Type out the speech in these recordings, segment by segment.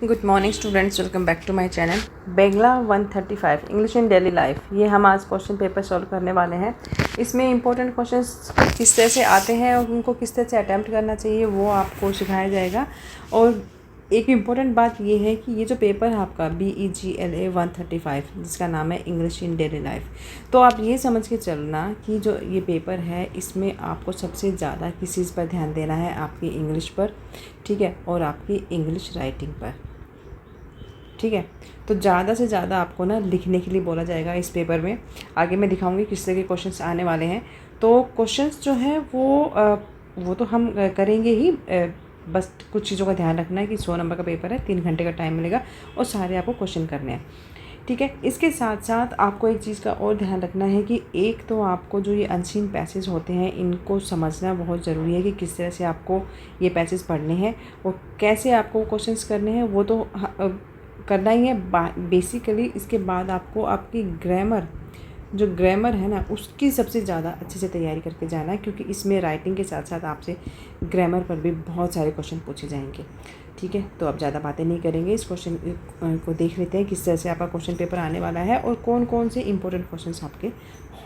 Good morning students, welcome back to my channel. Bangla 135 English in daily life, ये हम आज question paper solve करने वाले हैं। इसमें इंपॉर्टेंट क्वेश्चंस किस तरह से आते हैं और उनको किस तरह से अटैम्प्ट करना चाहिए वो आपको सिखाया जाएगा। और एक इम्पॉर्टेंट बात ये है कि ये जो पेपर है आपका BEGLA 135 जिसका नाम है इंग्लिश इन डेली लाइफ, तो आप ये समझ के चलना कि जो ये पेपर है इसमें आपको सबसे ज़्यादा किस चीज़ पर ध्यान देना है, आपकी इंग्लिश पर, ठीक है, और आपकी इंग्लिश राइटिंग पर, ठीक है। तो ज़्यादा से ज़्यादा आपको ना लिखने के लिए बोला जाएगा इस पेपर में। आगे मैं दिखाऊंगी किस तरह के क्वेश्चंस आने वाले हैं। तो क्वेश्चंस जो हैं वो तो हम करेंगे ही, बस कुछ चीज़ों का ध्यान रखना है कि 100 नंबर का पेपर है, 3 घंटे का टाइम मिलेगा और सारे आपको क्वेश्चन करने हैं, ठीक है। इसके साथ साथ आपको एक चीज़ का और ध्यान रखना है कि एक तो आपको जो ये अनसीन पैसेज होते हैं इनको समझना बहुत ज़रूरी है कि किस तरह से आपको ये पैसेज पढ़ने हैं और कैसे आपको क्वेश्चंस करने हैं, वो तो करना ही है बेसिकली। इसके बाद आपको आपकी ग्रामर है ना, उसकी सबसे ज़्यादा अच्छे से तैयारी करके जाना है, क्योंकि इसमें राइटिंग के साथ साथ आपसे ग्रामर पर भी बहुत सारे क्वेश्चन पूछे जाएंगे, ठीक है। तो अब ज़्यादा बातें नहीं करेंगे, इस क्वेश्चन को देख लेते हैं किस तरह से आपका क्वेश्चन पेपर आने वाला है और कौन कौन से इंपॉर्टेंट क्वेश्चन आपके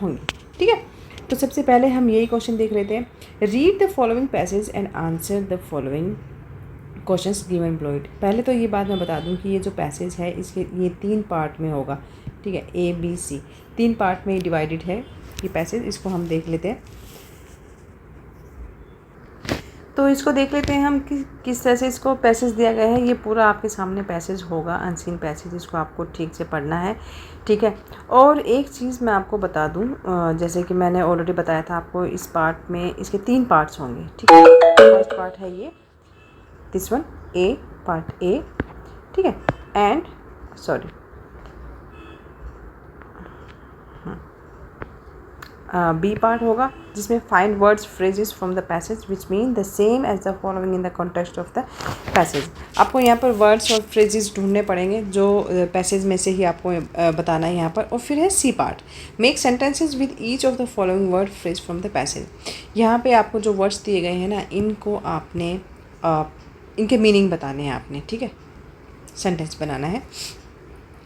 होंगे, ठीक है। तो सबसे पहले हम यही क्वेश्चन देख लेते हैं। Read the following passage and answer the following questions given below it. पहले तो ये बात मैं बता दूं कि ये जो पैसेज है इसके ये 3 पार्ट में होगा, ठीक है। ABC 3 पार्ट में डिवाइडेड है ये पैसेज। इसको हम देख लेते हैं। तो इसको देख लेते हैं हम कि किस तरह से इसको पैसेज दिया गया है। ये पूरा आपके सामने पैसेज होगा, अनसीन पैसेज, इसको आपको ठीक से पढ़ना है, ठीक है। और एक चीज़ मैं आपको बता दूं, जैसे कि मैंने ऑलरेडी बताया था आपको, इस पार्ट में इसके 3 पार्ट्स होंगे, ठीक है। फर्स्ट पार्ट है ये, दिस वन पार्ट ए, ठीक है। एंड बी पार्ट होगा जिसमें find words phrases from the passage which mean the same as the following in the context of the passage. आपको यहाँ पर वर्ड्स और फ्रेजेस ढूंढने पड़ेंगे जो पैसेज में से ही आपको बताना है यहाँ पर। और फिर है C part, make sentences with each of the following word phrase from the passage. यहाँ पे आपको जो वर्ड्स दिए गए हैं ना, इनको आपने इनके मीनिंग बताने हैं आपने, ठीक है। सेंटेंस बनाना है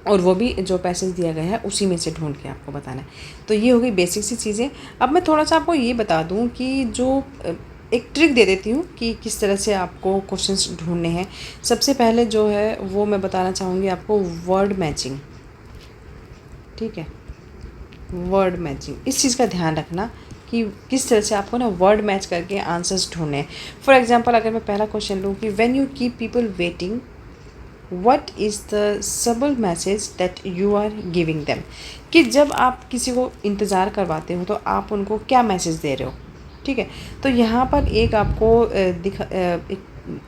और वो भी जो पैसेज दिया गया है उसी में से ढूंढ के आपको बताना है। तो ये हो गई बेसिक सी चीज़ें। अब मैं थोड़ा सा आपको ये बता दूं कि जो एक ट्रिक दे देती हूँ कि किस तरह से आपको क्वेश्चंस ढूंढने हैं। सबसे पहले जो है वो मैं बताना चाहूँगी आपको, वर्ड मैचिंग, ठीक है। वर्ड मैचिंग, इस चीज़ का ध्यान रखना कि किस तरह से आपको ना वर्ड मैच करके आंसर्स ढूंढने हैं। फॉर एग्जांपल अगर मैं पहला क्वेश्चन लूँ कि when you keep people waiting what is the subtle message that you are giving them, कि जब आप किसी को इंतज़ार करवाते हो तो आप उनको क्या मैसेज दे रहे हो, ठीक है। तो यहाँ पर एक आपको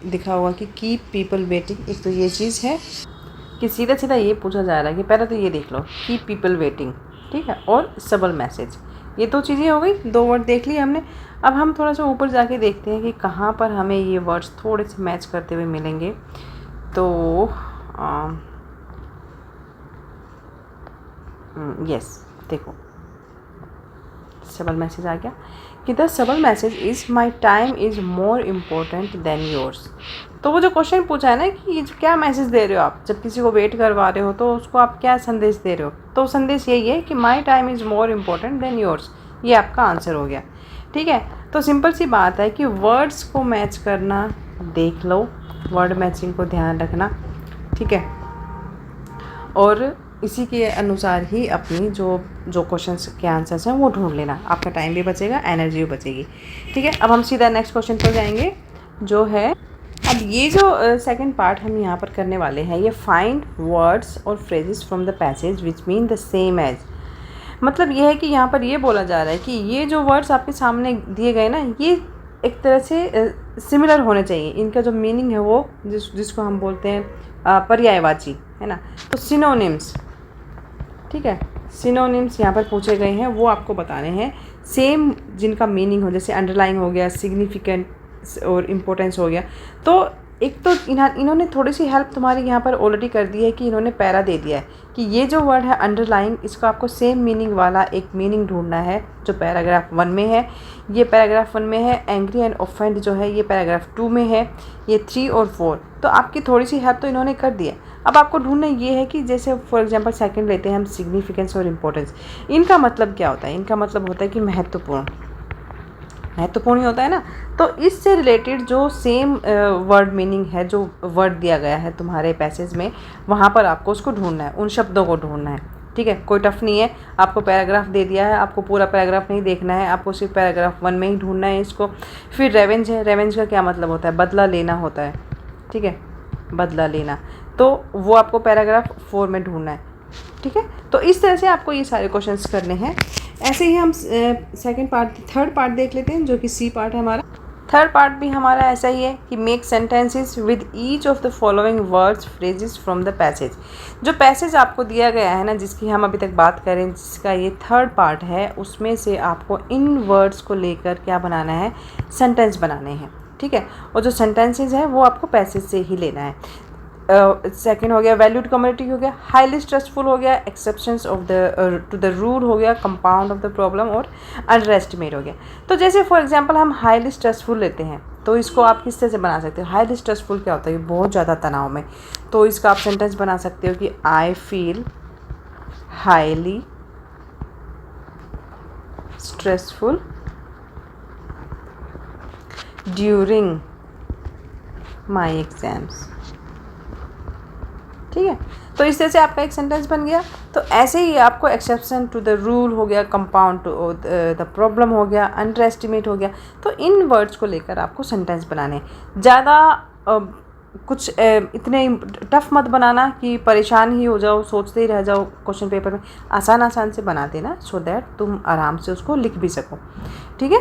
दिखा होगा कि कीप पीपल वेटिंग। एक तो ये चीज़ है कि सीधा सीधा ये पूछा जा रहा है कि पहले तो ये देख लो, कीप पीपल वेटिंग, ठीक है, और सबल मैसेज। ये 2 चीज़ें हो गई, 2 वर्ड देख लिए हमने। अब हम थोड़ा सा ऊपर जाके देखते हैं कि कहाँ पर हमें ये वर्ड्स थोड़े से मैच करते हुए मिलेंगे। तो यस, देखो सबल मैसेज आ गया कि the subtle message is my time is more important then yours. तो वो जो क्वेश्चन पूछा है ना कि ये क्या मैसेज दे रहे हो आप, जब किसी को वेट करवा रहे हो तो उसको आप क्या संदेश दे रहे हो, तो संदेश यही है कि my time is more important then yours. ये आपका आंसर हो गया, ठीक है। तो सिंपल सी बात है कि वर्ड्स को मैच करना, देख लो, वर्ड मैचिंग को ध्यान रखना, ठीक है। और इसी के अनुसार ही अपनी जो क्वेश्चंस के आंसर्स हैं वो ढूंढ लेना। आपका टाइम भी बचेगा, एनर्जी भी बचेगी, ठीक है। अब हम सीधा नेक्स्ट क्वेश्चन पर जाएंगे जो है, अब ये जो सेकंड पार्ट हम यहाँ पर करने वाले हैं, ये फाइंड वर्ड्स और phrases from the passage which mean the same as. मतलब ये है कि यहाँ पर ये बोला जा रहा है कि ये जो वर्ड्स आपके सामने दिए गए ना, ये एक तरह से सिमिलर होने चाहिए। इनका जो मीनिंग है वो जिसको हम बोलते हैं पर्यायवाची, है ना। तो सिनोनिम्स, ठीक है, सिनोनिम्स यहाँ पर पूछे गए हैं, वो आपको बताने हैं, सेम जिनका मीनिंग हो, जैसे अंडरलाइन हो गया, सिग्निफिकेंट और इम्पोर्टेंस हो गया। तो एक तो इन्होंने थोड़ी सी हेल्प तुम्हारी यहाँ पर ऑलरेडी कर दी है कि इन्होंने पैरा दे दिया है कि ये जो वर्ड है अंडरलाइन, इसका आपको सेम मीनिंग वाला एक मीनिंग ढूंढना है जो पैराग्राफ 1 में है। ये पैराग्राफ 1 में है। एंग्री एंड ऑफेंड जो है ये पैराग्राफ 2 में है। ये 3 और 4, तो आपकी थोड़ी सी हेल्प तो इन्होंने कर दी है। अब आपको ढूंढना ये है कि जैसे फॉर एग्जांपल सेकंड लेते हैं हम, सिग्निफिकेंस और इम्पोर्टेंस। इनका मतलब क्या होता है? इनका मतलब होता है कि महत्वपूर्ण ही होता है ना। तो इससे रिलेटेड जो सेम वर्ड मीनिंग है, जो वर्ड दिया गया है तुम्हारे पैसेज में, वहाँ पर आपको उसको ढूंढना है, उन शब्दों को ढूंढना है। ठीक है, कोई टफ नहीं है। आपको पैराग्राफ दे दिया है, आपको पूरा पैराग्राफ नहीं देखना है, आपको सिर्फ पैराग्राफ 1 में ही ढूंढना है इसको। फिर रेवेंज है। रेवेंज का क्या मतलब होता है? बदला लेना होता है। ठीक है, बदला लेना, तो वो आपको पैराग्राफ 4 में ढूंढना है। ठीक है, तो इस तरह से आपको ये सारे क्वेश्चंस करने हैं। ऐसे ही हम थर्ड पार्ट देख लेते हैं, जो कि सी पार्ट है हमारा। थर्ड पार्ट भी हमारा ऐसा ही है कि make sentences with each of the following words phrases from the passage. जो पैसेज आपको दिया गया है ना, जिसकी हम अभी तक बात करें, जिसका ये थर्ड पार्ट है, उसमें से आपको इन वर्ड्स को लेकर क्या बनाना है? सेंटेंस बनाने हैं। ठीक है, और जो सेंटेंसेस हैं वो आपको पैसेज से ही लेना है। सेकंड हो गया वैल्यूड कम्युनिटी हो गया, हाईली स्ट्रेसफुल हो गया, exceptions of the two the rule हो गया, कंपाउंड ऑफ द प्रॉब्लम, और अंडर एस्टिमेट हो गया। तो जैसे फॉर एग्जांपल हम हाईली स्ट्रेसफुल लेते हैं, तो इसको आप किस तरह से बना सकते हो? हाईली स्ट्रेसफुल क्या होता है? बहुत ज़्यादा तनाव में। तो इसका आप सेंटेंस बना सकते हो कि I feel highly stressful during my exams. ठीक है, तो इस तरह से आपका एक सेंटेंस बन गया। तो ऐसे ही आपको एक्सेप्शन टू द रूल हो गया, कंपाउंड टू द प्रॉब्लम हो गया, अंडर एस्टिमेट हो गया। तो इन वर्ड्स को लेकर आपको सेंटेंस बनाने हैं। ज़्यादा कुछ इतने टफ मत बनाना कि परेशान ही हो जाओ, सोचते ही रह जाओ क्वेश्चन पेपर में। आसान से बना देना, सो दैट तुम आराम से उसको लिख भी सको। ठीक है,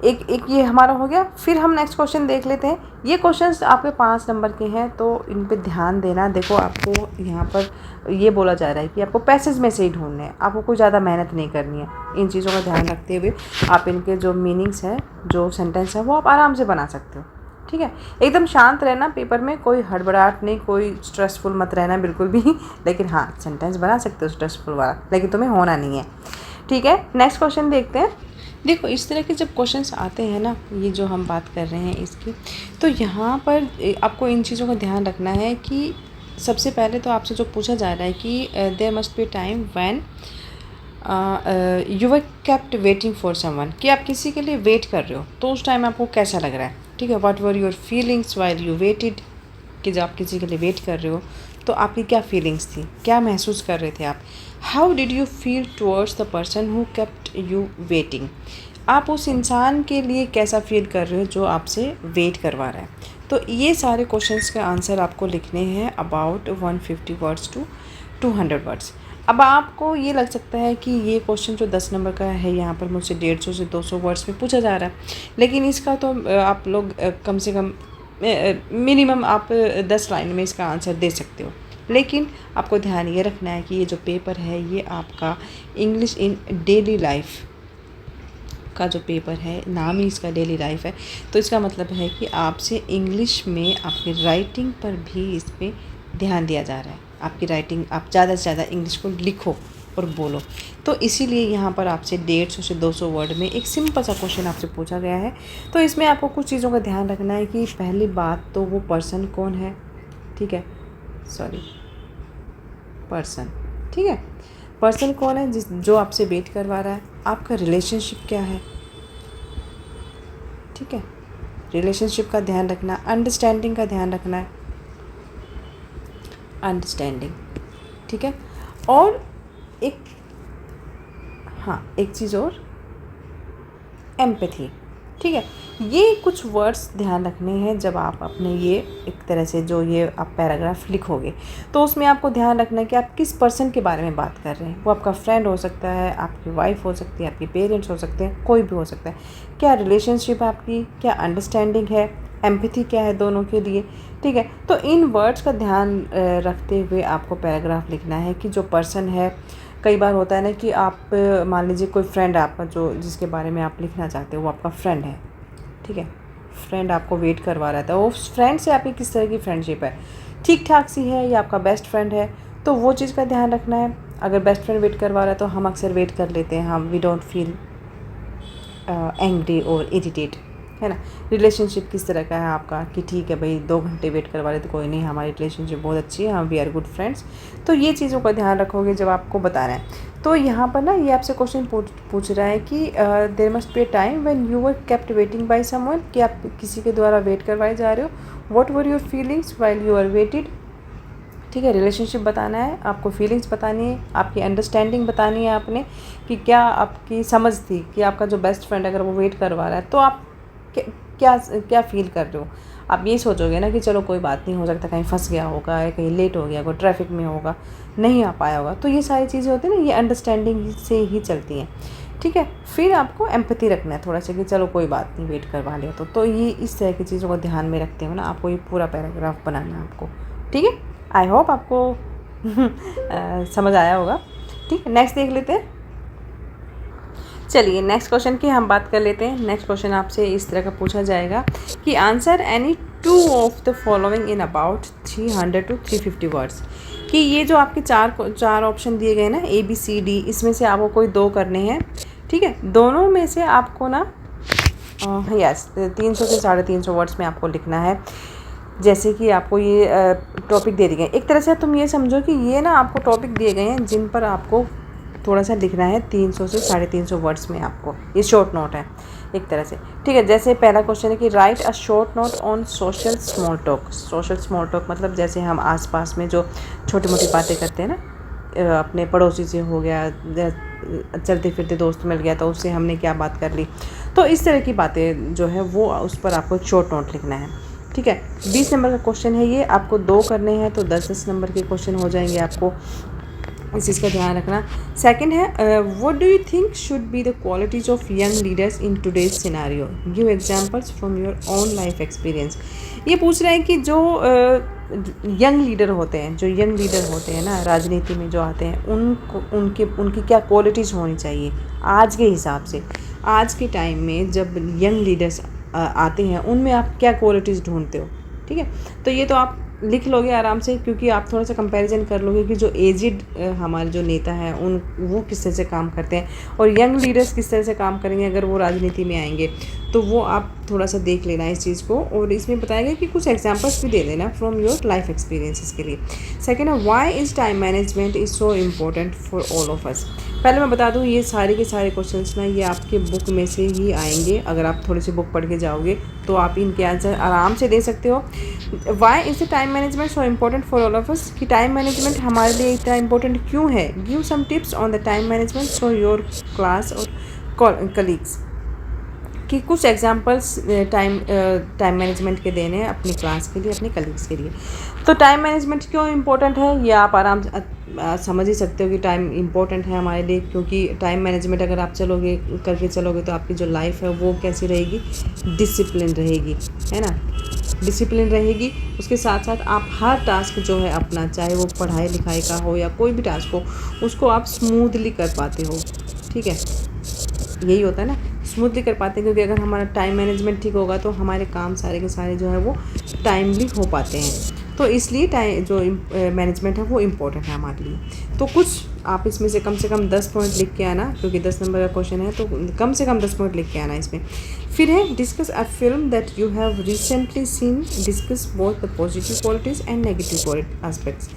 एक ये हमारा हो गया। फिर हम नेक्स्ट क्वेश्चन देख लेते हैं। ये क्वेश्चंस आपके 5 नंबर के हैं, तो इन पे ध्यान देना। देखो, आपको यहाँ पर ये बोला जा रहा है कि आपको पैसेज में से ही ढूंढने हैं, आपको कोई ज़्यादा मेहनत नहीं करनी है। इन चीज़ों का ध्यान रखते हुए आप इनके जो मीनिंग्स हैं, जो सेंटेंस है, वो आप आराम से बना सकते हो। ठीक है, एकदम शांत रहना पेपर में, कोई हड़बड़ाहट नहीं, कोई स्ट्रेसफुल मत रहना बिल्कुल भी। लेकिन हाँ, सेंटेंस बना सकते हो स्ट्रेसफुल वाला, लेकिन तुम्हें होना नहीं है। ठीक है, नेक्स्ट क्वेश्चन देखते हैं। देखो, इस तरह के जब क्वेश्चंस आते हैं ना, ये जो हम बात कर रहे हैं इसकी, तो यहाँ पर आपको इन चीज़ों का ध्यान रखना है कि सबसे पहले तो आपसे जो पूछा जा रहा है कि there must be time when you were kept waiting for someone, कि आप किसी के लिए वेट कर रहे हो, तो उस टाइम आपको कैसा लग रहा है। ठीक है, what were your feelings while you weighted, कि जब आप किसी के लिए वेट कर रहे हो तो आपकी क्या फीलिंग्स थी, क्या महसूस कर रहे थे आप। How did you feel towards the person who kept you waiting, आप उस इंसान के लिए कैसा फील कर रहे हो जो आपसे वेट करवा रहा है। तो ये सारे क्वेश्चंस के आंसर आपको लिखने हैं अबाउट 150 वर्ड्स टू 200 वर्ड्स। अब आपको ये लग सकता है कि ये क्वेश्चन जो 10 नंबर का है, यहाँ पर मुझसे 150 से 200 वर्ड्स में पूछा जा रहा है, लेकिन इसका तो आप लोग कम से कम मिनिमम आप 10 लाइन में इसका आंसर दे सकते हो। लेकिन आपको ध्यान ये रखना है कि ये जो पेपर है, ये आपका इंग्लिश इन डेली लाइफ का जो पेपर है, नाम ही इसका डेली लाइफ है, तो इसका मतलब है कि आपसे इंग्लिश में आपकी राइटिंग पर भी इस पर ध्यान दिया जा रहा है। आपकी राइटिंग, आप ज़्यादा से ज़्यादा इंग्लिश को लिखो और बोलो। तो इसीलिए यहाँ पर आपसे 150 से 200 वर्ड में एक सिंपल सा क्वेश्चन आपसे पूछा गया है। तो इसमें आपको कुछ चीज़ों का ध्यान रखना है कि पहली बात तो वो पर्सन कौन है। ठीक है, पर्सन, ठीक है, पर्सन कौन है जो आपसे वेट करवा रहा है, आपका रिलेशनशिप क्या है। ठीक है, रिलेशनशिप का ध्यान रखना, अंडरस्टैंडिंग का ध्यान रखना है, अंडरस्टैंडिंग। ठीक है, और एक चीज़ और, एम्पैथी। ठीक है, ये कुछ वर्ड्स ध्यान रखने हैं जब आप अपने ये एक तरह से जो ये आप पैराग्राफ लिखोगे, तो उसमें आपको ध्यान रखना है कि आप किस पर्सन के बारे में बात कर रहे हैं। वो आपका फ्रेंड हो सकता है, आपकी वाइफ हो सकती है, आपके पेरेंट्स हो सकते हैं, कोई भी हो सकता है। क्या रिलेशनशिप आपकी, क्या अंडरस्टैंडिंग है, एम्पैथी क्या है दोनों के लिए। ठीक है, तो इन वर्ड्स का ध्यान रखते हुए आपको पैराग्राफ लिखना है कि जो पर्सन है, कई बार होता है ना कि आप मान लीजिए कोई फ्रेंड है आपका, जो जिसके बारे में आप लिखना चाहते हो, वो आपका फ्रेंड है। ठीक है, फ्रेंड आपको वेट करवा रहा था, वो फ्रेंड से आपकी किस तरह की फ्रेंडशिप है, ठीक ठाक सी है या आपका बेस्ट फ्रेंड है, तो वो चीज़ का ध्यान रखना है। अगर बेस्ट फ्रेंड वेट करवा रहा है तो हम अक्सर वेट कर लेते हैं, हम वी डोंट फील एंग्री और इरिटेट, है ना। रिलेशनशिप किस तरह का है आपका कि ठीक है भाई 2 घंटे वेट करवा रहे तो कोई नहीं, हमारी रिलेशनशिप बहुत अच्छी है, हम वी आर गुड फ्रेंड्स। तो ये चीज़ों का ध्यान रखोगे जब आपको बताना है। तो यहाँ पर ना ये आपसे क्वेश्चन पूछ रहा है कि there must be a time when you were kept waiting by someone, कि आप किसी के द्वारा वेट करवाए जा रहे हो। What were your feelings while you are waited, ठीक है। रिलेशनशिप बताना है आपको, फीलिंग्स बतानी है, आपकी अंडरस्टैंडिंग बतानी है आपने, कि क्या आपकी समझ थी कि आपका जो बेस्ट फ्रेंड अगर वो वेट करवा रहा है तो आप क्या क्या फ़ील कर रहे हो। आप ये सोचोगे ना कि चलो कोई बात नहीं, हो सकता कहीं फंस गया होगा या कहीं लेट हो गया, कोई ट्रैफिक में होगा, नहीं आ पाया होगा। तो ये सारी चीज़ें होती हैं ना, ये अंडरस्टैंडिंग से ही चलती हैं, ठीक है। फिर आपको एम्पैथी रखना है थोड़ा सा कि चलो कोई बात नहीं, वेट करवा लिया तो ये इस तरह की चीज़ों को ध्यान में रखते हुए ना आपको ये पूरा पैराग्राफ बनाना है आपको, ठीक है। आई होप आपको समझ आया होगा, ठीक है। नेक्स्ट देख लेते हैं। चलिए नेक्स्ट क्वेश्चन की हम बात कर लेते हैं। नेक्स्ट क्वेश्चन आपसे इस तरह का पूछा जाएगा कि answer any 2 of the following in about 300 to 350 words, कि ये जो आपके चार ऑप्शन दिए गए ना ABCD, इसमें से आपको कोई 2 करने हैं, ठीक है। दोनों में से आपको ना यस 300 से 350 वर्ड्स में आपको लिखना है। जैसे कि आपको ये टॉपिक दे दिए गए, एक तरह से तुम ये समझो कि ये ना आपको टॉपिक दिए गए हैं जिन पर आपको थोड़ा सा लिखना है 300 से 350 वर्ड्स में आपको, ये शॉर्ट नोट है एक तरह से, ठीक है। जैसे पहला क्वेश्चन है कि right a short note on social small talk. Social small talk मतलब जैसे हम आसपास में जो छोटी मोटी बातें करते हैं ना, अपने पड़ोसी से हो गया, चलते फिरते दोस्त मिल गया तो उससे हमने क्या बात कर ली, तो इस तरह की बातें जो है वो उस पर आपको शॉर्ट नोट लिखना है, ठीक है। 20 नंबर का क्वेश्चन है ये, आपको 2 करने हैं तो 10-10 नंबर के क्वेश्चन हो जाएंगे आपको, इस चीज़ का ध्यान रखना। सेकंड है what do you think should be the qualities of young leaders in today's scenario, give examples from your own life experience. ये पूछ रहे हैं कि जो यंग लीडर होते हैं ना राजनीति में जो आते हैं, उनकी क्या क्वालिटीज़ होनी चाहिए आज के हिसाब से, आज के टाइम में जब यंग लीडर्स आते हैं उनमें आप क्या क्वालिटीज़ ढूंढते हो, ठीक है। तो ये तो आप लिख लोगे आराम से, क्योंकि आप थोड़ा सा कंपैरिजन कर लोगे कि जो एजिड हमारे जो नेता हैं वो किस तरह से काम करते हैं और यंग लीडर्स किस तरह से काम करेंगे अगर वो राजनीति में आएंगे, तो वो आप थोड़ा सा देख लेना इस चीज़ को। और इसमें बताया गया कि कुछ एग्जांपल्स भी दे देना फ्रॉम योर लाइफ एक्सपीरियंसेस के लिए। सेकेंड है why is time management is so important for all of अस। पहले मैं बता दूं ये सारे के सारे क्वेश्चंस ना ये आपके बुक में से ही आएंगे, अगर आप थोड़ी सी बुक पढ़ के जाओगे तो आप इनके आंसर आराम से दे सकते हो। Why is the time management so important for all of us, कि टाइम मैनेजमेंट हमारे लिए इतना इम्पोर्टेंट क्यों है। Give some tips on the time management for your class और कलीग्स, कि कुछ एग्जांपल्स टाइम मैनेजमेंट के देने हैं अपनी क्लास के लिए, अपने कलीग्स के लिए। तो टाइम मैनेजमेंट क्यों इम्पोर्टेंट है ये आप आराम से समझ ही सकते हो कि टाइम इम्पोर्टेंट है हमारे लिए, क्योंकि टाइम मैनेजमेंट अगर आप करके चलोगे तो आपकी जो लाइफ है वो कैसी रहेगी, डिसिप्लिन रहेगी, है ना, डिसिप्लिन रहेगी। उसके साथ साथ आप हर टास्क जो है अपना, चाहे वो पढ़ाई लिखाई का हो या कोई भी टास्क हो, उसको आप स्मूथली कर पाते हो, ठीक है। यही होता है ना, स्मूथली कर पाते हैं, क्योंकि अगर हमारा टाइम मैनेजमेंट ठीक होगा तो हमारे काम सारे के सारे जो है वो टाइमली हो पाते हैं। तो इसलिए टाइम जो मैनेजमेंट है वो इम्पोर्टेंट है हमारे लिए। तो कुछ आप इसमें से कम 10 पॉइंट लिख के आना, क्योंकि 10 नंबर का क्वेश्चन है तो कम से कम 10 पॉइंट लिख के आना इसमें। फिर है discuss a film that you have recently seen, discuss both the positive qualities and negative aspects.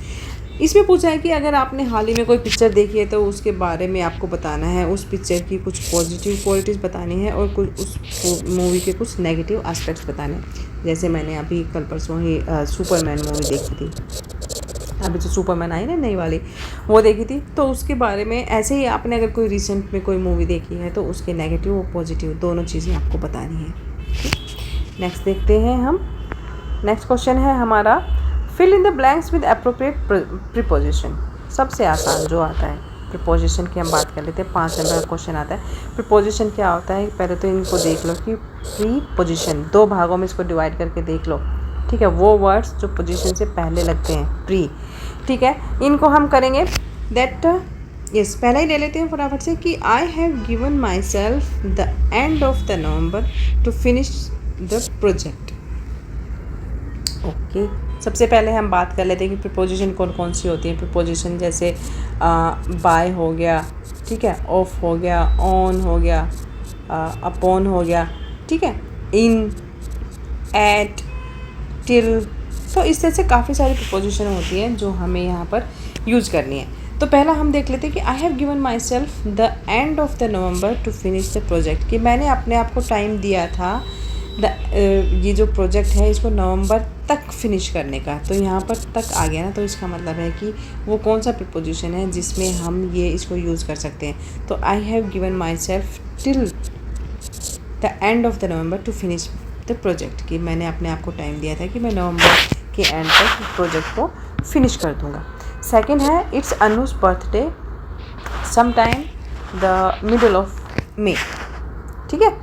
इसमें पूछा है कि अगर आपने हाल ही में कोई पिक्चर देखी है तो उसके बारे में आपको बताना है, उस पिक्चर की कुछ पॉजिटिव क्वालिटीज़ बतानी है और कुछ उस मूवी के कुछ नेगेटिव एस्पेक्ट्स बताने हैं। जैसे मैंने अभी कल परसों ही सुपरमैन मूवी देखी थी, अभी जो सुपरमैन आई ना नई वाली, वो देखी थी। तो उसके बारे में ऐसे ही आपने अगर कोई रिसेंट में कोई मूवी देखी है तो उसके नेगेटिव और पॉजिटिव दोनों चीज़ें आपको बतानी है। नेक्स्ट देखते हैं हम। नेक्स्ट क्वेश्चन है हमारा fill in the blanks with appropriate preposition. सबसे आसान जो आता है प्रीपोजिशन की हम बात कर लेते हैं। 5 नंबर का क्वेश्चन आता है प्रीपोजिशन क्या होता है। पहले तो इनको देख लो कि प्रीपोजिशन 2 भागों में इसको डिवाइड करके देख लो, ठीक है। वो वर्ड्स जो पोजीशन से पहले लगते हैं, प्री, ठीक है। इनको हम करेंगे दैट, यस पहला ही ले लेते हैं फटाफट से कि I have given myself the end of the November to finish the project. Okay, सबसे पहले हम बात कर लेते हैं कि प्रीपोजिशन कौन कौन सी होती है। प्रीपोजिशन जैसे बाय हो गया, ठीक है, ऑफ हो गया, ऑन हो गया, अपॉन हो गया, ठीक है, इन, एट, टिल। तो इस तरह से काफ़ी सारी प्रीपोजिशन होती हैं जो हमें यहाँ पर यूज़ करनी है। तो पहला हम देख लेते हैं कि I have given myself the end of the November to finish the project, कि मैंने अपने आप को टाइम दिया था ये जो प्रोजेक्ट है इसको नवंबर तक फिनिश करने का। तो यहाँ पर तक आ गया ना, तो इसका मतलब है कि वो कौन सा प्रीपोजिशन है जिसमें हम ये इसको यूज़ कर सकते हैं। तो I have given myself till the end of the November to finish the project, कि मैंने अपने आप को टाइम दिया था कि मैं नवंबर के एंड तक प्रोजेक्ट को फिनिश कर दूँगा। सेकेंड है it's Anuj birthday some time the middle of May, ठीक है।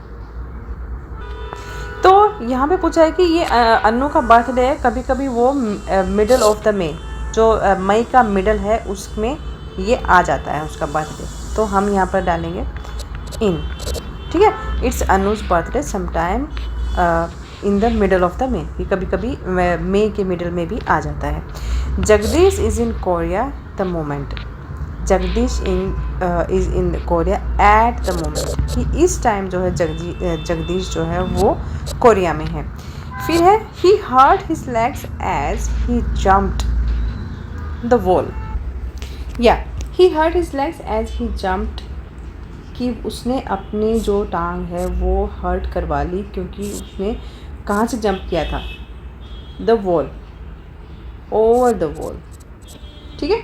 तो यहाँ पे पूछा है कि ये अन्नू का बर्थडे है, कभी कभी वो मिडल ऑफ द मे, जो मई का मिडल है उसमें ये आ जाता है उसका बर्थडे, तो हम यहाँ पर डालेंगे इन, ठीक है। It's Anuj birthday some time in the middle of the May, ये कभी कभी मे के मिडल में भी आ जाता है। Jagdish is in Korea the moment, Jagdish is in Korea at the moment, कि इस टाइम जो है जगदीश जो है वो कोरिया में है। फिर है he hurt his legs as he jumped the wall, या he hurt his legs as he jumped, कि उसने अपनी जो टांग है वो हर्ट करवा ली क्योंकि उसने कहाँ से जंप किया था, the wall, over the wall, ठीक है,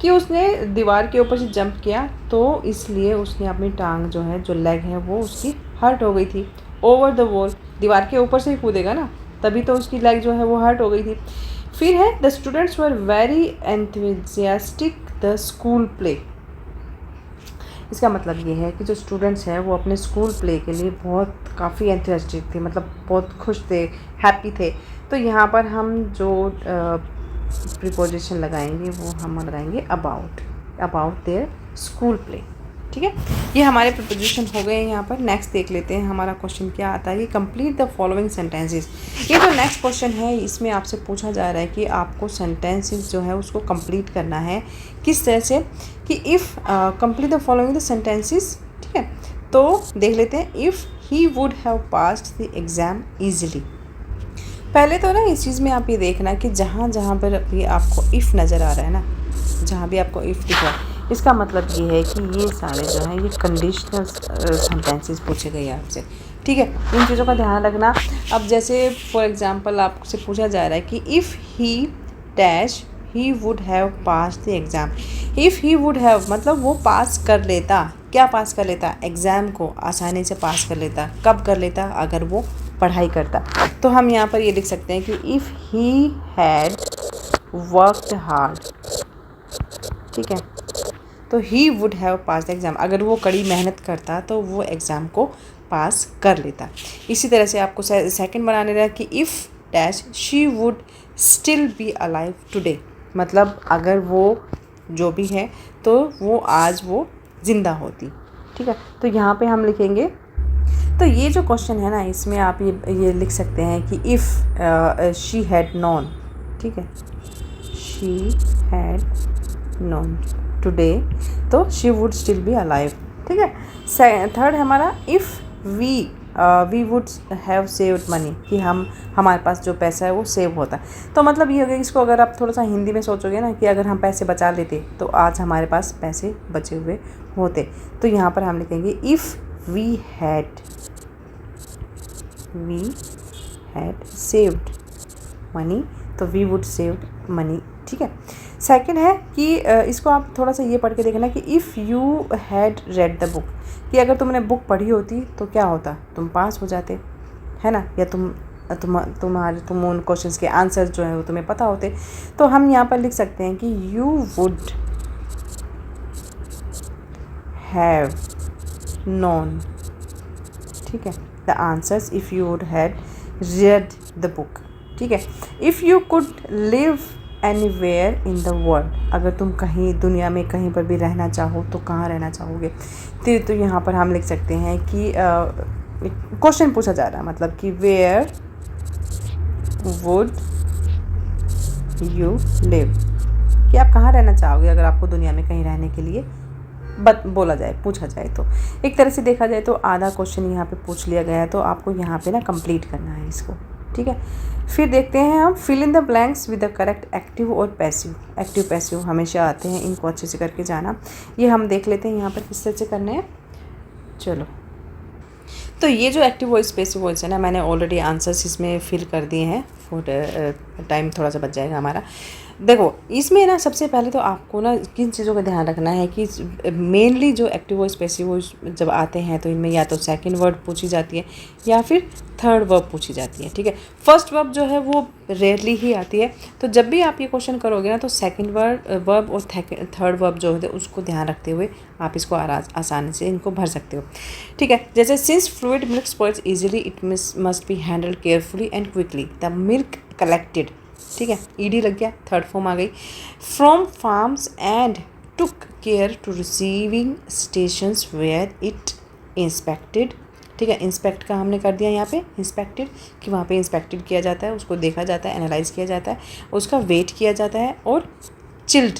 कि उसने दीवार के ऊपर से जंप किया तो इसलिए उसने अपनी टांग जो है, जो लेग है वो उसकी हर्ट हो गई थी। ओवर द वॉल, दीवार के ऊपर से ही कूदेगा ना, तभी तो उसकी लेग जो है वो हर्ट हो गई थी। फिर है the students were very enthusiastic the school play, इसका मतलब ये है कि जो स्टूडेंट्स हैं वो अपने स्कूल प्ले के लिए काफ़ी एंथुजियास्टिक थे, मतलब बहुत खुश थे, हैप्पी थे। तो यहाँ पर हम जो प्रीपोजिशन लगाएंगे वो हम लगाएंगे अबाउट देयर स्कूल प्ले, ठीक है। ये हमारे प्रीपोजिशन हो गए हैं। यहाँ पर नेक्स्ट देख लेते हैं हमारा क्वेश्चन क्या आता है कि कंप्लीट द फॉलोइंग सेंटेंसेस। ये जो नेक्स्ट क्वेश्चन है इसमें आपसे पूछा जा रहा है कि आपको सेंटेंसेस जो है उसको कंप्लीट करना है किस तरह से, कि if complete the following the sentences, ठीक है। तो देख लेते हैं if he would have passed the exam easily. पहले तो ना इस चीज़ में आप ये देखना कि जहाँ जहाँ पर भी आपको इफ़ नज़र आ रहा है ना, जहाँ भी आपको इफ़ दिख रहा है, इसका मतलब ये है कि ये सारे जो हैं ये कंडीशनल सेंटेंसेस पूछे गए आपसे, ठीक है। इन चीज़ों का ध्यान रखना। अब जैसे फॉर एग्जांपल आपसे पूछा जा रहा है कि if he dash he would have pass the exam. If he would have मतलब वो पास कर लेता, क्या पास कर लेता, एग्ज़ाम को आसानी से पास कर लेता। कब कर लेता, अगर वो पढ़ाई करता। तो हम यहाँ पर ये लिख सकते हैं कि if he had worked hard, ठीक है, तो he would have pass the exam, अगर वो कड़ी मेहनत करता तो वो एग्ज़ाम को पास कर लेता। इसी तरह से आपको सेकंड बनाने रहा कि if dash she would still be alive today, मतलब अगर वो जो भी है तो वो आज वो ज़िंदा होती, ठीक है। तो यहाँ पे हम लिखेंगे, तो ये जो क्वेश्चन है ना इसमें आप ये लिख सकते हैं कि इफ़ शी हैड नॉन, ठीक है, शी हैड नॉन टुडे तो she would still be alive, ठीक है। थर्ड हमारा if we would have saved money, कि हमारे पास जो पैसा है वो सेव होता। तो मतलब ये हो गया, इसको अगर आप थोड़ा सा हिंदी में सोचोगे ना कि अगर हम पैसे बचा लेते तो आज हमारे पास पैसे बचे हुए होते। तो यहाँ पर हम लिखेंगे if we had saved money तो वी वुड सेव्ड मनी, ठीक है। सेकंड है कि इसको आप थोड़ा सा ये पढ़ के देखना कि if you had read the book, कि अगर तुमने बुक पढ़ी होती तो क्या होता, तुम पास हो जाते, है ना, या तुम उन क्वेश्चंस के आंसर जो है वो तुम्हें पता होते। तो हम यहाँ पर लिख सकते हैं कि यू वुड हैव नोन, ठीक है, the answers if you would had read the book, ठीक है। If you could live anywhere in the world, अगर तुम कहीं दुनिया में कहीं पर भी रहना चाहो तो कहाँ रहना चाहोगे। तो यहाँ पर हम लिख सकते हैं कि क्वेश्चन पूछा जा रहा है, मतलब कि वेयर वुड यू लिव, कि आप कहाँ रहना चाहोगे अगर आपको दुनिया में कहीं रहने के लिए बोला जाए, पूछा जाए। तो एक तरह से देखा जाए तो आधा क्वेश्चन यहाँ पे पूछ लिया गया है, तो आपको यहाँ पे ना कंप्लीट करना है इसको, ठीक है। फिर देखते हैं हम fill in the blanks with the correct active और पैसिव। एक्टिव पैसिव हमेशा आते हैं, इनको अच्छे से करके जाना। ये हम देख लेते हैं यहाँ पर किस तरह से करने हैं। चलो, तो ये जो एक्टिव वॉइस पैसिव वॉइस है ना, मैंने ऑलरेडी आंसर्स इसमें फिल कर दिए हैं, टाइम थोड़ा सा बच जाएगा हमारा। देखो, इसमें ना सबसे पहले तो आपको ना किन चीज़ों का ध्यान रखना है कि मेनली जो एक्टिव वॉइस पैसिव वॉइस जब आते हैं तो इनमें या तो सेकंड वर्ड पूछी जाती है या फिर थर्ड वर्ब पूछी जाती है, ठीक है। फर्स्ट वर्ब जो है वो रेयरली ही आती है। तो जब भी आप ये क्वेश्चन करोगे ना, तो सेकंड वर्ब और थर्ड वर्ब जो होते हैं उसको ध्यान रखते हुए आप इसको आसानी से इनको भर सकते हो, ठीक है। जैसे since fluid milk spoils easily it must be handled carefully and quickly the milk collected, ठीक है, ईडी लग गया, थर्ड फॉर्म आ गई। From farms and took care to receiving stations where it inspected, ठीक है। इंस्पेक्ट का हमने कर दिया यहाँ पे इंस्पेक्टेड, कि वहाँ पे इंस्पेक्टेड किया जाता है, उसको देखा जाता है, एनालाइज किया जाता है, उसका वेट किया जाता है, और चिल्ड,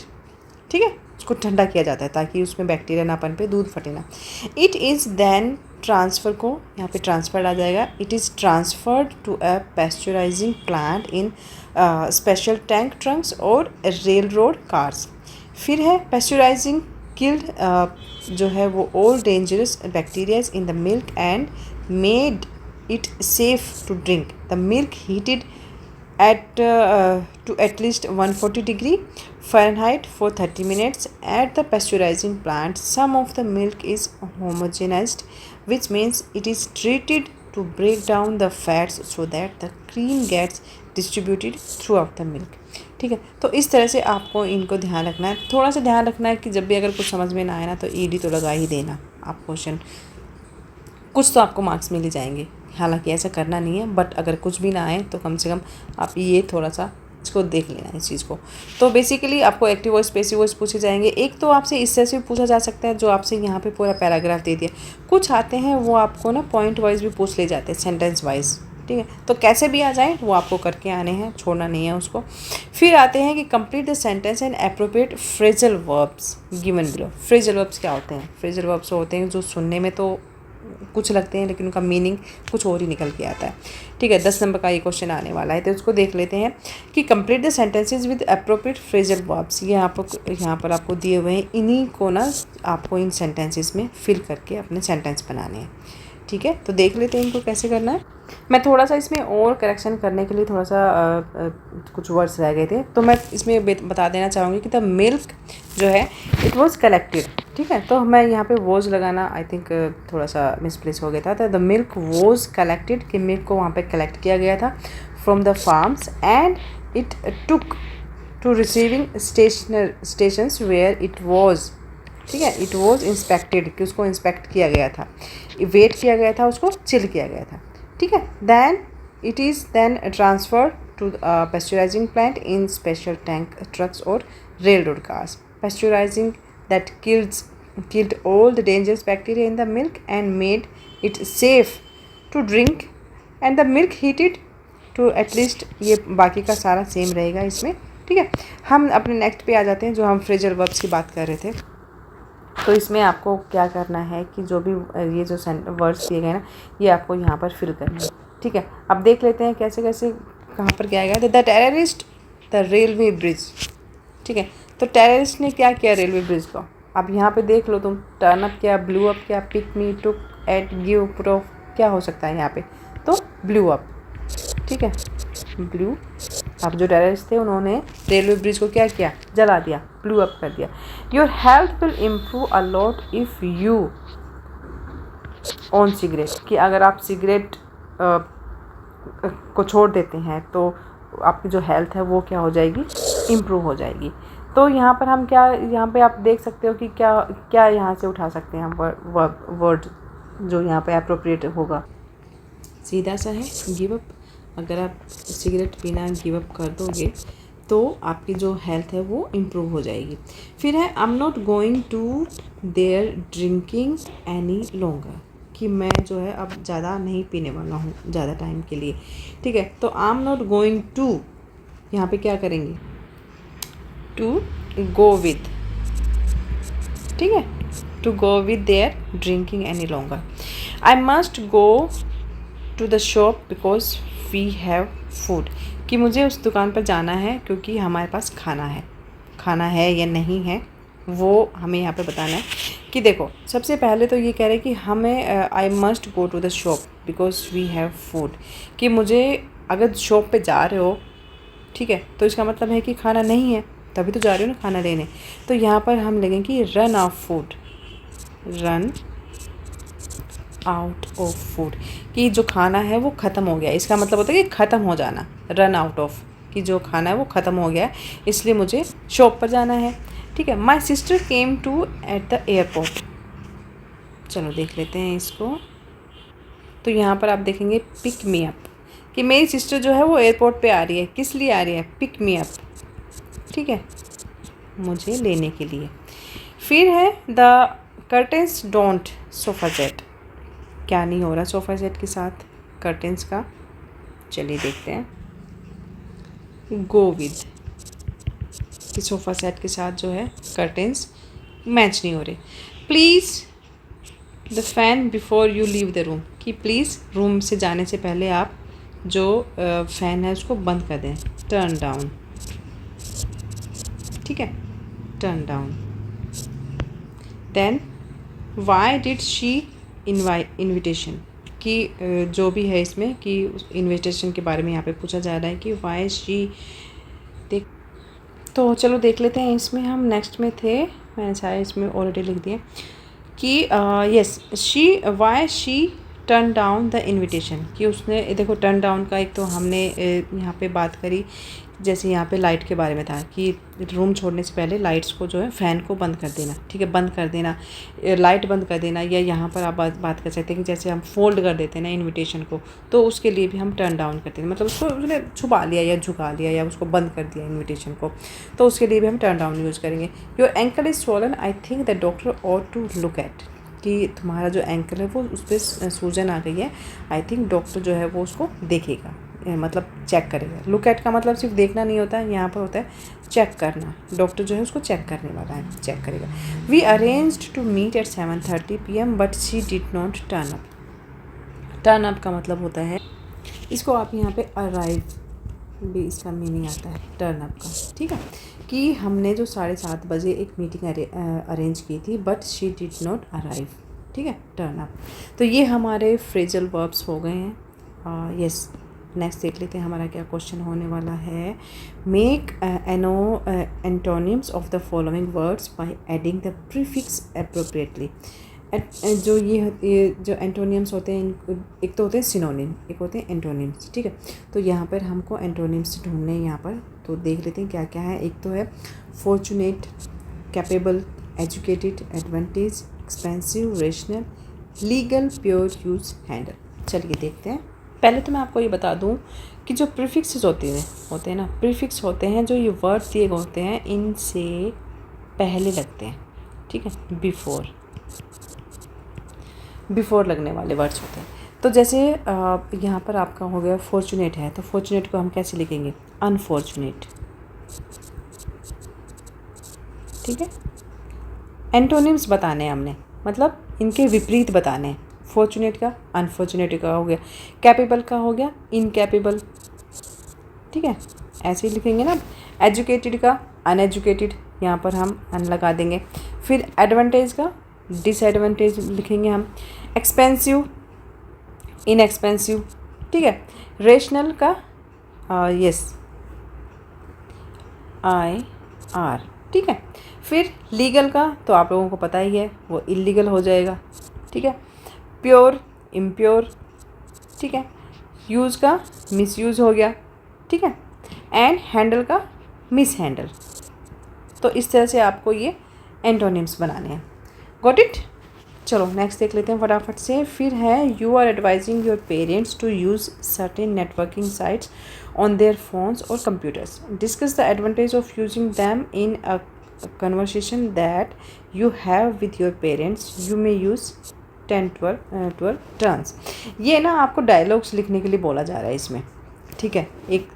ठीक है, उसको ठंडा किया जाता है ताकि उसमें बैक्टीरिया ना पनपे, दूध फटे ना। इट इज़ देन ट्रांसफ़र को यहाँ पे ट्रांसफर्ड आ जाएगा। It is transferred to a pasteurising plant in special tank trunks और रेल रोड कार्स। फिर है पैस्चराइजिंग किल्ड जो है वो all dangerous bacterias in the milk and made it safe to drink. The milk heated to at least 140 degree Fahrenheit for 30 minutes at the pasteurizing plant. Some of the milk is homogenized, which means it is treated to break down the fats so that the cream gets distributed throughout the milk, ठीक है। तो इस तरह से आपको इनको ध्यान रखना है। थोड़ा सा ध्यान रखना है कि जब भी अगर कुछ समझ में ना आए ना, तो ईडी तो लगा ही देना आप क्वेश्चन, कुछ तो आपको मार्क्स मिल ही जाएंगे। हालांकि ऐसा करना नहीं है, बट अगर कुछ भी ना आए तो कम से कम आप ये थोड़ा सा इसको देख लेना इस चीज़ को। तो बेसिकली आपको एक्टिव वॉइस पैसिव वॉइस पूछे जाएंगे। एक तो आपसे इस तरह से भी पूछा जा सकता है, जो आपसे यहाँ पे पूरा पैराग्राफ दे दिया। कुछ आते हैं वो आपको ना पॉइंट वाइज भी पूछ ले जाते हैं, सेंटेंस वाइज, ठीक है। तो कैसे भी आ जाए वो आपको करके आने हैं, छोड़ना नहीं है उसको। फिर आते हैं कि complete the sentence and appropriate phrasal verbs given below. Phrasal verbs क्या होते हैं? फ्रेजल वर्ब्स होते हैं जो सुनने में तो कुछ लगते हैं लेकिन उनका मीनिंग कुछ और ही निकल के आता है, ठीक है। 10 नंबर का ये क्वेश्चन आने वाला है, तो उसको देख लेते हैं कि complete the sentences with appropriate phrasal verbs. ये यहाँ पर आपको दिए हुए हैं, इन्हीं को ना आपको इन सेंटेंसेस में फिल करके अपने सेंटेंस बनाने हैं, ठीक है। तो देख लेते हैं इनको कैसे करना है। मैं थोड़ा सा इसमें और करेक्शन करने के लिए थोड़ा सा कुछ वर्ड्स रह गए थे, तो मैं इसमें बता देना चाहूँगी कि द मिल्क जो है इट वॉज कलेक्टेड, ठीक है। तो मैं यहाँ पे वॉज लगाना आई थिंक थोड़ा सा मिसप्लेस हो गया था। तो द मिल्क वॉज कलेक्टेड, कि मिल्क को वहाँ पे कलेक्ट किया गया था from the farms and it took to receiving stations where it was, ठीक है, इट वॉज इंस्पेक्टेड, कि उसको इंस्पेक्ट किया गया था, वेट किया गया था, उसको चिल किया गया था, ठीक है। Then it is then transfer to pasteurising plant in special tank trucks और rail road cars. Pasteurising that killed all the dangerous bacteria in the milk and made it safe to drink, and the milk heated to at least, ये बाकी का सारा same रहेगा इसमें, ठीक है। हम अपने नेक्स्ट पे आ जाते हैं, जो हम फ्रेजल वर्ब्स की बात कर रहे थे। तो इसमें आपको क्या करना है कि जो भी ये जो वर्ड्स दिए गए ना, ये आपको यहाँ पर फिल करना है, ठीक है। अब देख लेते हैं कैसे कैसे कहाँ पर क्या आएगा। The terrorist the railway bridge, ठीक है। तो टेररिस्ट ने क्या किया रेलवे ब्रिज को? अब यहाँ पे देख लो तुम, टर्न अप क्या, ब्लू अप क्या, पिक मी, टुक, एट, गिव, प्रूफ, क्या हो सकता है यहाँ पे? तो ब्लू अप, ठीक है, ब्लू। अब जो टेररिस्ट थे उन्होंने रेलवे ब्रिज को क्या किया? जला दिया, ब्लू अप कर दिया। Your health will improve a lot if you on cigarette, कि अगर आप सिगरेट को छोड़ देते हैं तो आपकी जो हेल्थ है वो क्या हो जाएगी? इम्प्रूव हो जाएगी। तो यहाँ पर हम क्या, यहाँ पे आप देख सकते हो कि क्या क्या यहाँ से उठा सकते हैं हम वर्ड जो यहाँ पे अप्रोप्रिएट होगा। सीधा सा है गिव अप। अगर आप सिगरेट पीना गिव अप कर दोगे तो आपकी जो हेल्थ है वो इम्प्रूव हो जाएगी। फिर है I am not going to their drinking any longer, कि मैं जो है अब ज़्यादा नहीं पीने वाला हूँ ज़्यादा टाइम के लिए, ठीक है। तो I am not going to, यहाँ पे क्या करेंगे, टू गो विद, ठीक है, to go with their drinking any longer. I must go to the shop because we have food, कि मुझे उस दुकान पर जाना है क्योंकि हमारे पास खाना है या नहीं है वो हमें यहाँ पे बताना है। कि देखो सबसे पहले तो ये कह रहे हैं कि हमें I must go to the shop because we have food, कि मुझे अगर शॉप पे जा रहे हो, ठीक है, तो इसका मतलब है कि खाना नहीं है, तभी तो जा रहे हो ना खाना लेने। तो यहाँ पर हम लेंगे कि run of food, run out of food, कि जो खाना है वो ख़त्म हो गया, इसका मतलब होता है कि ख़त्म हो जाना, रन आउट ऑफ, कि जो खाना है वो ख़त्म हो गया है इसलिए मुझे शॉप पर जाना है, ठीक है। My sister came to at the airport, चलो देख लेते हैं इसको। तो यहाँ पर आप देखेंगे पिक मी अप, कि मेरी सिस्टर जो है वो एयरपोर्ट पे आ रही है, किस लिए आ रही है, पिक मी अप, ठीक है, मुझे लेने के लिए। फिर है the curtains don't sofa set, क्या नहीं हो रहा सोफ़ा सेट के साथ कर्टेंस का, चलिए देखते हैं। गो विद, कि सोफ़ा सेट के साथ जो है कर्टेंस मैच नहीं हो रहे। Please the fan before you leave the room, कि प्लीज़ रूम से जाने से पहले आप जो फ़ैन है उसको बंद कर दें, टर्न डाउन, ठीक है, turn down. Then why did she invitation, कि जो भी है इसमें कि उस इन्विटेशन के बारे में यहाँ पे पूछा जा रहा है कि वाई शी, देख तो चलो देख लेते हैं। इसमें हम नेक्स्ट में थे, मैंने सारे इसमें ऑलरेडी लिख दिए कि yes she, why she turn down the invitation, कि उसने देखो टर्न डाउन का एक तो हमने यहाँ पे बात करी, जैसे यहाँ पे लाइट के बारे में था कि रूम छोड़ने से पहले लाइट्स को जो है फ़ैन को बंद कर देना, ठीक है, बंद कर देना, लाइट बंद कर देना, या यहाँ पर आप बात कर सकते हैं कि जैसे हम फोल्ड कर देते हैं ना इन्विटेशन को, तो उसके लिए भी हम टर्न डाउन करते हैं, मतलब उसको उसने छुपा लिया या झुका लिया या उसको बंद कर दिया इन्विटेशन को, तो उसके लिए भी हम टर्न डाउन यूज़ करेंगे। Your ankle is swollen, I think the doctor ought to look at, कि तुम्हारा जो एंकल है वो उस पर सूजन आ गई है, आई थिंक डॉक्टर जो है वो उसको देखेगा, मतलब चेक करेगा। लुक एट का मतलब सिर्फ देखना नहीं होता है, यहाँ पर होता है चेक करना, डॉक्टर जो है उसको चेक करने वाला है, चेक करेगा। We arranged to meet at 7:30 PM but she did not turn up, turn up का मतलब होता है, इसको आप यहाँ पे अराइव भी इसका मीनिंग आता है टर्न अप का, ठीक है, कि हमने जो 7:30 बजे एक मीटिंग अरेंज की थी but she did not arrive, ठीक है, टर्न अप। तो ये हमारे फ्रेजल वर्ब्स हो गए हैं। यस, नेक्स्ट देख लेते हैं हमारा क्या क्वेश्चन होने वाला है। Make antonyms of the following words by adding the prefix appropriately. जो ये जो एंटोनिम्स होते हैं, एक तो होते हैं सिनोनिम, एक होते हैं एंटोनिम्स, ठीक है। तो यहाँ पर हमको एंटोनिम्स ढूंढने हैं यहाँ पर, तो देख लेते हैं क्या क्या है। एक तो है fortunate, capable, educated, advantage, expensive, rational, legal, pure, use, handle. चलिए देखते हैं। पहले तो मैं आपको ये बता दूं कि जो प्रीफिक्सेस होते हैं ना, प्रीफिक्स होते हैं जो ये वर्ड दिए गए होते हैं इनसे पहले लगते हैं, ठीक है, बिफोर लगने वाले वर्ड्स होते हैं। तो जैसे यहाँ पर आपका हो गया फॉर्चुनेट है, तो फॉर्चुनेट को हम कैसे लिखेंगे, अनफॉर्चुनेट, ठीक है। एंटोनिम्स बताने हैं हमने, मतलब इनके विपरीत बताने हैं। फॉर्चुनेट का अनफॉर्चुनेट का हो गया, कैपेबल का हो गया इनकैपेबल, ठीक है, ऐसे ही लिखेंगे ना। एजुकेटेड का अनएजुकेटेड, यहाँ पर हम अन लगा देंगे। फिर एडवांटेज का डिसएडवांटेज लिखेंगे हम। एक्सपेंसिव इनएक्सपेंसिव, ठीक है। रेशनल का यस IR, ठीक है। फिर लीगल का तो आप लोगों को पता ही है, वो इलीगल हो जाएगा, ठीक है। प्योर इम्प्योर, ठीक है। यूज़ का मिसयूज़ हो गया, ठीक है। एंड हैंडल का मिस हैंडल। तो इस तरह से आपको ये एंटोनिम्स बनाने हैं। Got it. चलो नेक्स्ट देख लेते हैं फटाफट से। फिर है you are advising your parents to use certain networking sites on their phones और computers. Discuss the advantage of using them in a conversation that you have with your parents. You may use 10 12 turns. ये ना आपको dialogues लिखने के लिए बोला जा रहा है इसमें, ठीक है। एक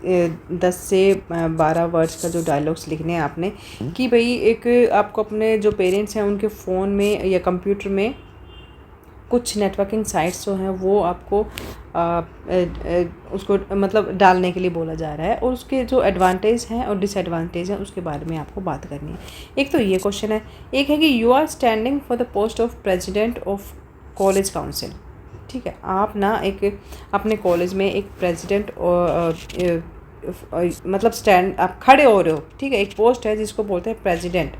10 से 12 वर्ड्स का जो डायलॉग्स लिखने हैं आपने, कि भाई एक आपको अपने जो पेरेंट्स हैं उनके फ़ोन में या कंप्यूटर में कुछ नेटवर्किंग साइट्स जो हैं वो आपको उसको मतलब डालने के लिए बोला जा रहा है, और उसके जो एडवांटेज हैं और डिसएडवांटेज हैं उसके बारे में आपको बात करनी है। एक तो ये क्वेश्चन है, एक है कि you are standing for the post of president of college council, ठीक है। आप ना एक अपने कॉलेज में एक प्रेसिडेंट मतलब स्टैंड आप खड़े हो रहे हो, ठीक है। एक पोस्ट है जिसको बोलते हैं प्रेसिडेंट,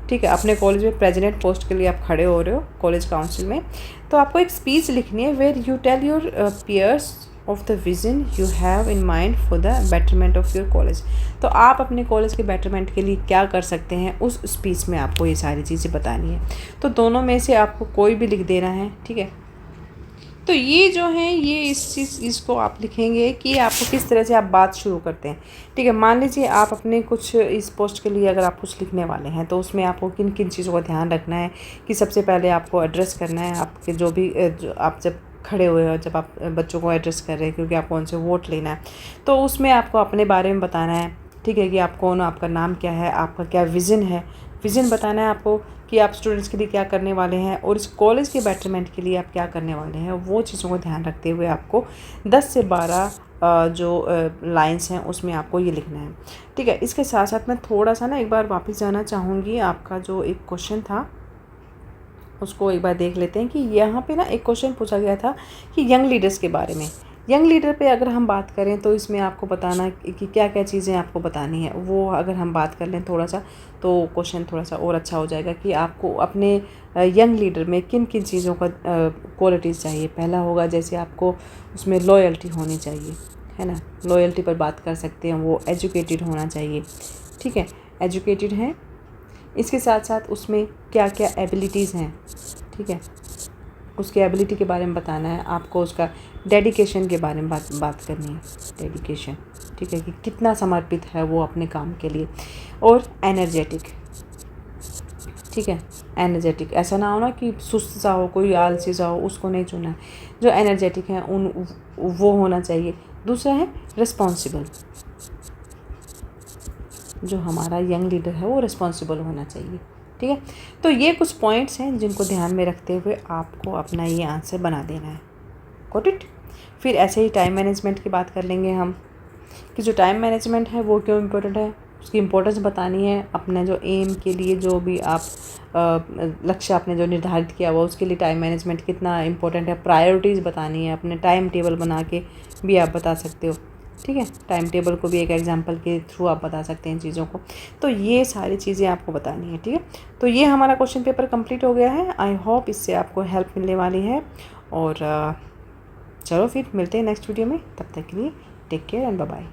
ठीक है। अपने कॉलेज में प्रेसिडेंट पोस्ट के लिए आप खड़े हो रहे हो कॉलेज काउंसिल में। तो आपको एक स्पीच लिखनी है where you tell your peers of the vision you have in mind for the betterment of your college. तो आप अपने कॉलेज के बेटरमेंट के लिए क्या कर सकते हैं, उस स्पीच में आपको ये सारी चीज़ें बतानी है। तो दोनों में से आपको कोई भी लिख देना है, ठीक है। तो ये जो है ये इस चीज़ इसको आप लिखेंगे कि आपको किस तरह से आप बात शुरू करते हैं, ठीक है। मान लीजिए आप अपने कुछ इस पोस्ट के लिए अगर आप कुछ लिखने वाले हैं तो उसमें आपको किन किन चीज़ों का ध्यान रखना है कि सबसे पहले आपको एड्रेस करना है आपके जो भी जो आप जब खड़े हुए हो, जब आप बच्चों को एड्रेस कर रहे हैं क्योंकि आपको उनसे वोट लेना है, तो उसमें आपको अपने बारे में बताना है, ठीक है, कि आप कौन, आपका नाम क्या है, आपका क्या विज़न है। विज़न बताना है आपको कि आप स्टूडेंट्स के लिए क्या करने वाले हैं और इस कॉलेज के बेटरमेंट के लिए आप क्या करने वाले हैं। वो चीज़ों को ध्यान रखते हुए आपको 10 से 12 जो लाइंस हैं उसमें आपको ये लिखना है, ठीक है। इसके साथ साथ मैं थोड़ा सा ना एक बार वापस जाना चाहूँगी। आपका जो एक क्वेश्चन था उसको एक बार देख लेते हैं कि यहाँ पे ना एक क्वेश्चन पूछा गया था कि यंग लीडर्स के बारे में। यंग लीडर पे अगर हम बात करें तो इसमें आपको बताना कि क्या क्या चीज़ें आपको बतानी है, वो अगर हम बात कर लें थोड़ा सा तो क्वेश्चन थोड़ा सा और अच्छा हो जाएगा कि आपको अपने यंग लीडर में किन किन चीज़ों का क्वालिटीज़ चाहिए। पहला होगा जैसे आपको उसमें लॉयल्टी होनी चाहिए, है ना, लॉयल्टी पर बात कर सकते हैं। वो एजुकेटेड होना चाहिए, ठीक है, एजुकेटेड हैं। इसके साथ साथ उसमें क्या क्या एबिलिटीज़ हैं, ठीक है, उसके एबिलिटी के बारे में बताना है आपको। उसका डेडिकेशन के बारे में बात करनी है, डेडिकेशन, ठीक है, कि कितना समर्पित है वो अपने काम के लिए। और एनर्जेटिक, ठीक है, एनर्जेटिक, ऐसा ना हो ना कि सुस्त सा हो, कोई आलसी सा हो, उसको नहीं चुना है। जो एनर्जेटिक है वो होना चाहिए। दूसरा है रिस्पॉन्सिबल, जो हमारा यंग लीडर है वो रिस्पॉन्सिबल होना चाहिए, ठीक है। तो ये कुछ पॉइंट्स हैं जिनको ध्यान में रखते हुए आपको अपना ये आंसर बना देना है। Got it. फिर ऐसे ही टाइम मैनेजमेंट की बात कर लेंगे हम कि जो टाइम मैनेजमेंट है वो क्यों इम्पोर्टेंट है, उसकी इम्पोर्टेंस बतानी है। अपने जो एम के लिए जो भी आप लक्ष्य आपने जो निर्धारित किया हुआ उसके लिए टाइम मैनेजमेंट कितना इम्पोर्टेंट है, प्रायोरिटीज़ बतानी है। अपने टाइम टेबल बना के भी आप बता सकते हो, ठीक है। टाइम टेबल को भी एक एग्जांपल के थ्रू आप बता सकते हैं चीज़ों को। तो ये सारी चीज़ें आपको बतानी है, ठीक है। तो ये हमारा क्वेश्चन पेपर कंप्लीट हो गया है। आई होप इससे आपको हेल्प मिलने वाली है। और चलो फिर मिलते हैं नेक्स्ट वीडियो में। तब तक के लिए take care and bye bye.